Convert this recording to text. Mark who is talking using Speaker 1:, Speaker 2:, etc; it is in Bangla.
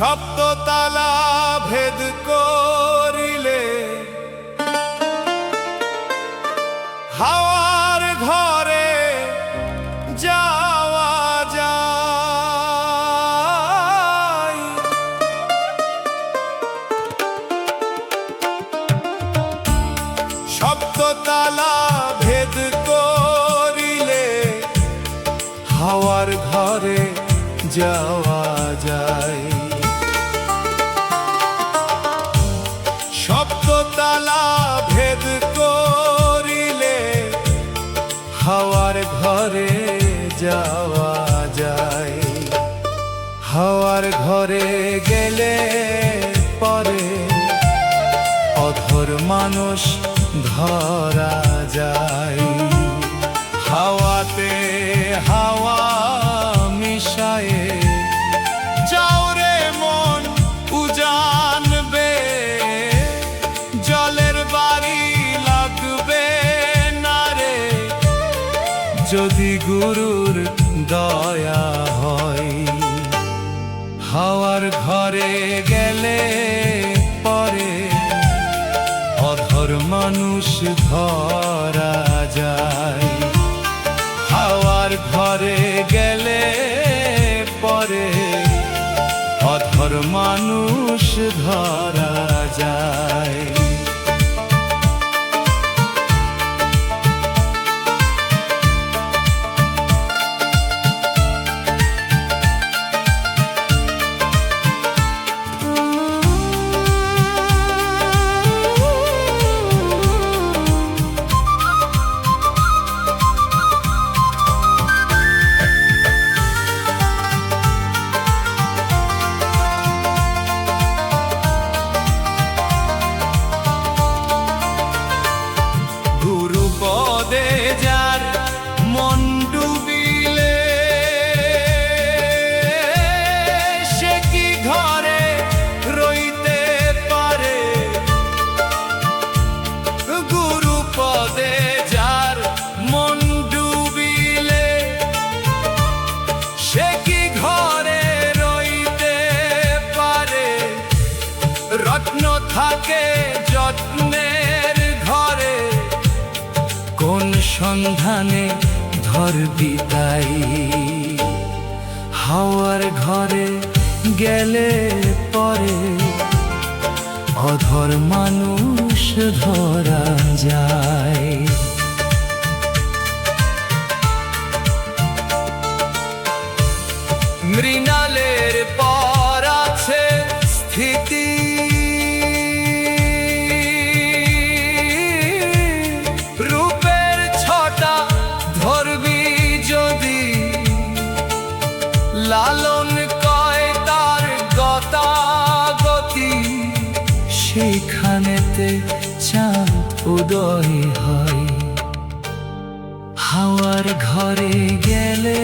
Speaker 1: সপ্ততালা ভেদ করিলে হাওয়ার ঘরে যাওয়া যায়। সপ্ততালা ভেদ করিলে হাওয়ার ঘরে যাওয়া যায়। সপ্ততালা ভেদ করিলে হাওয়ার ঘরে যাওয়া যায়। হাওয়ার ঘরে গেলে পরে অধর মানুষ ধরা যায়। হাওয়াতে হাওয়া মিশায়ে যাওরে মন উজানবে, জলের বাড়ি লাগবে না রে যদি গুরুর দয়া হয়। হাওয়ার ঘরে গেলে পরে অধর মানুষ ধরা যায়। হাওয়ার ঘরে গেলে পরে অধর মানুষ ধরা যায়। যার মন ডুবিলে সে কি ঘরে রইতে পারে। গুরু পদে যার মন ডুবিলে সে কি ঘরে রইতে পারে। রত্ন থাকে যত্নের ঘরে, কোন সন্ধানে ধরবি তাই। হাওয়ার ঘরে গেলে পরে অধর মানুষ ধরা যায়। মৃণালের পর আছে স্থিতি, লালন কয় তার গতাগতি, সেখানেতে চাঁদ উদয় হয়। হাওয়ার ঘরে গেলে